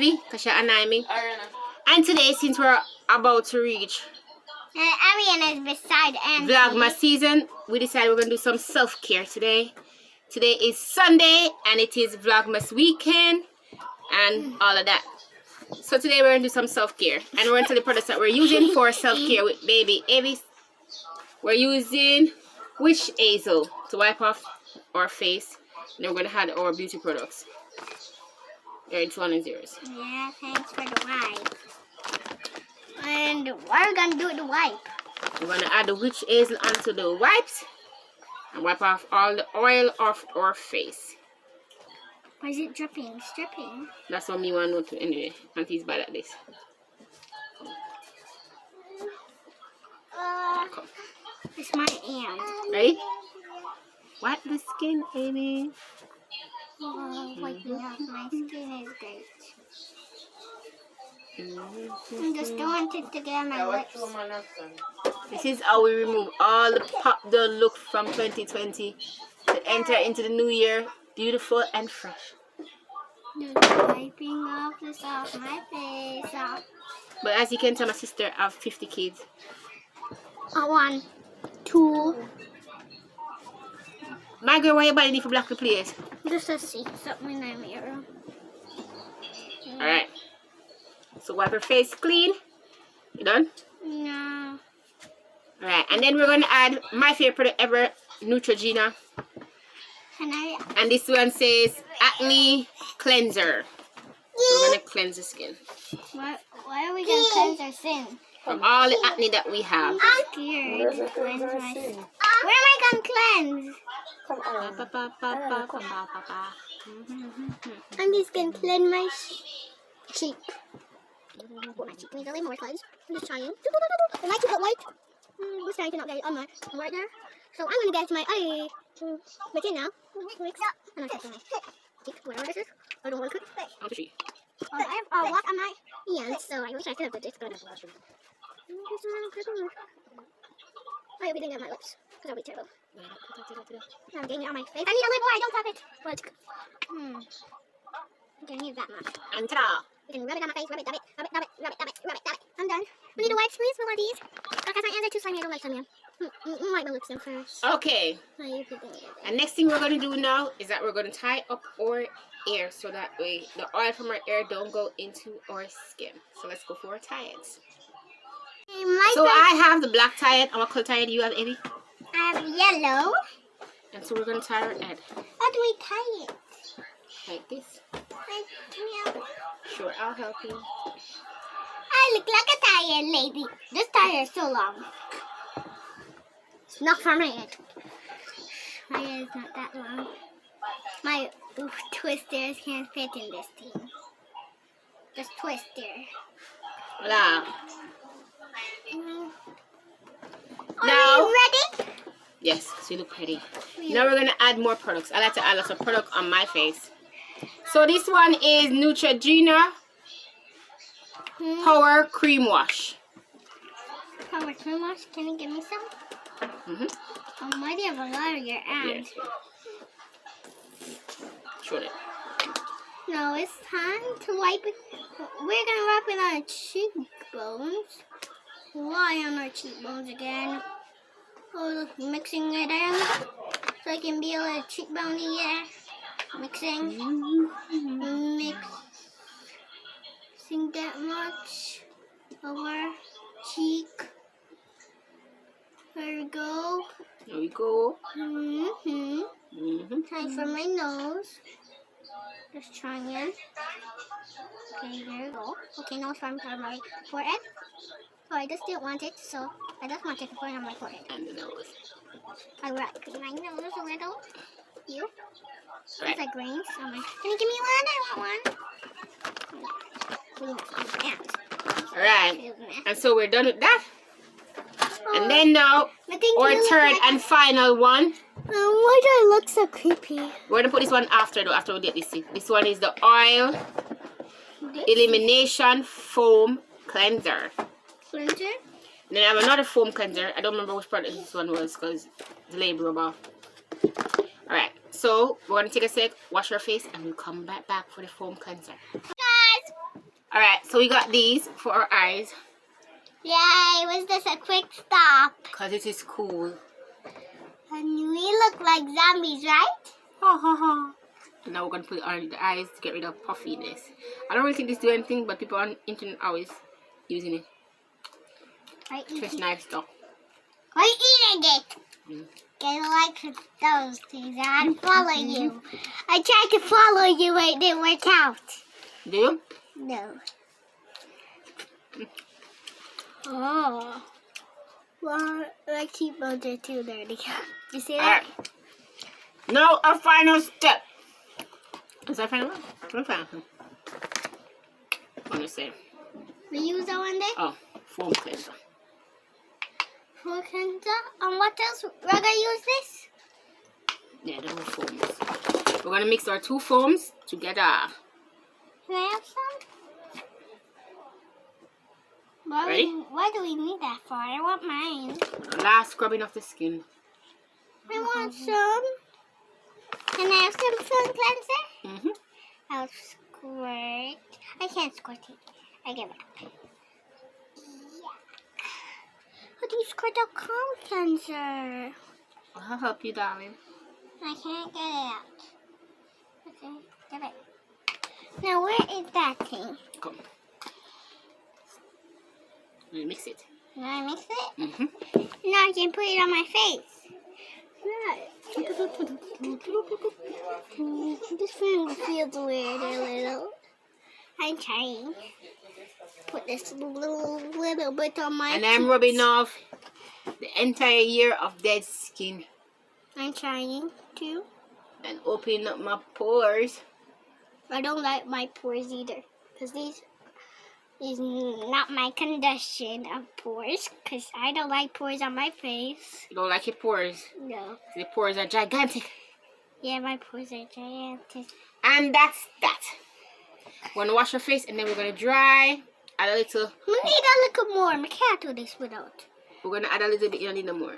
Avi, because she annoy me. And today, since we're about to reach Avi and I is beside Auntie. Vlogmas season, we decided we're going to do some self-care today. Today is Sunday, and it is Vlogmas weekend, and all of that. So today we're going to do some self-care. And we're going to tell the products that we're using for self-care with baby Avi. We're using witch hazel to wipe off our face. And then we're going to add our beauty products. There, it's one and zeros. Yeah, thanks for the wipe. And what are we going to do with the wipe? We're going to add the witch hazel onto the wipes and wipe off all the oil off our face. Why is it dripping? It's dripping. That's what me want to know too. Anyway, Auntie's bad at this. Come. It's my aunt. Ready? Wipe the skin, Amy. Wiping off my skin is great. I just don't want it to get on my lips. This is how we remove all the pop down look from 2020 to enter into the new year beautiful and fresh. Just wiping off this off my face. But as you can tell, my sister have 50 kids. 1, 2. My girl, why your body need for black to place? Just to see something in the mirror. Alright. So wipe your face clean. You done? No. Alright, and then we're going to add my favorite product ever, Neutrogena. And this one says Acne Cleanser. We're going to cleanse the skin. Why are we going to cleanse our skin? From all the acne that we have. I'm scared to cleanse my skin. Where am I going to cleanse? I'm just going to cleanse my cheek. My cheek needs a little more cleanse. I'm just trying. My cheek got white. I'm just trying to not get it on my right there. So I'm going to get to my eye. My chin now. Mix up. And I'm touching my cheek. Whatever this is. I don't want to cook. On the tree. I have a lot on my hands, so I wish I could have put this, but I don't want to. I hope you didn't get my lips, because that would be terrible. I'm getting it on my face. I need a lip more, I don't have it. But, I'm going to need that much. And ta-da! You can rub it on my face, rub it, dab it, rub it, dab it, rub it, dab it, rub it, dab it. I'm done. We need to wipe please, one of these. Because my hands are too slimy, I don't like slimy. Wipe my lips then first. Okay. And next thing we're going to do now is that we're going to tie up our hair so that way the oil from our hair don't go into our skin. So let's go for our tie-ins. So I have the black tie-in. And what color tie-in do you have, Abby? I have yellow. And so we're going to tie our head. How do we tie it? Like this. Can you help? Sure, I'll help you. I look like a tie-in lady. This tie is so long. It's not for my head. My head is not that long. My twisters can't fit in this thing. Just twister. Voila. Are you ready? Yes, so you look pretty. Now we're going to add more products. I like to add lots of product on my face. So this one is Neutrogena Power Cream Wash. Power Cream Wash? Can you give me some? Why do you have a lot of your abs? Sure. No, it's time to wipe it. We're going to wrap it on our cheekbones. Why on our cheekbones again? Oh, mixing it in so it can be a little cheekboney there. Mixing that much over cheek. There we go. There we go. Time for my nose. Just trying it. Okay, there we go. Okay, now it's time for my forehead. Oh, I just didn't want it, so I just want it to put it on my forehead. And the nose. I wrap my nose a little. You? Right. It's like grains. Can you give me one? I want one. Alright. And so we're done with that. And then now, our third and final one. Why do I look so creepy? We're going to put this one after though, after we get this. This one is the Oil Elimination Foam Cleanser. Cleanser? And then I have another foam cleanser. I don't remember which product this one was because the label rubbed off. Alright, so we're going to take a sec, wash our face, and we'll come back for the foam cleanser. Guys, Alright, so we got these for our eyes. Yay, was this a quick stop? Because it is cool. And we look like zombies, right? Ha ha ha. And now we're going to put it on the eyes to get rid of puffiness. I don't really think this do anything, but people on internet are always using it. It's nice stuff. We're eating it. Mm. I like those things. I follow you. I tried to follow you, but it didn't work out. Do you? No. Oh. Well, my cheekbones are too dirty. You see that? Alright. Now our final step. Is that final one? What final one? I want to say. We use that one day? Oh, foam cleanser. Foam cleanser? And what else? We're going to use this? Yeah, the whole foams. We're going to mix our two foams together. Can I have some? Ready? Why do we need that for? I want mine. Last scrubbing of the skin. I want some. Can I have some foam cleanser? Mm-hmm. I'll squirt. I can't squirt it. I give up. Yeah. How do you squirt a foam cleanser? I'll help you, darling. I can't get it out. Okay, give it. Now where is that thing? Come. Let me mix it. Can I mix it? Mm-hmm. Now I can put it on my face. This one feels weird a little. I'm trying. Put this little bit on my And I'm rubbing off the entire year of dead skin. I'm trying to. And opening up my pores. I don't like my pores either. Because these is not my condition of pores. Because I don't like pores on my face. You don't like your pores? No. The pores are gigantic. Yeah, my pores are gigantic. And that's that. We're going to wash our face and then we're going to dry. Add a little. We need a little more. I can't do this without. We're going to add a little bit. You don't need no more.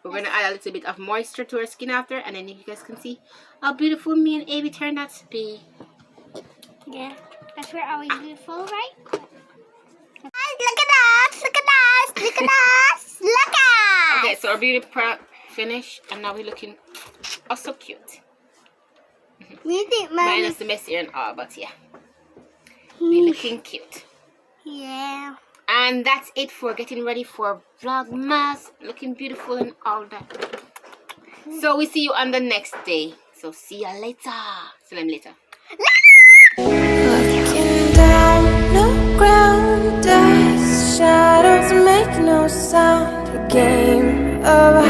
We're going to add a little bit of moisture to our skin after. And then you guys can see how beautiful me and Avi turned out to be. Yeah. That's we're always beautiful, right? Look at us. Look at us. Look at us. Look at us. Okay, so our beauty product finished. And now we're looking oh so cute. We think Minus the messy and all, but yeah. We're looking cute. Yeah. And that's it for getting ready for Vlogmas. Looking beautiful and all that. So we see you on the next day. So see you later. See them later. Looking down the ground as shadows make no sound. A game of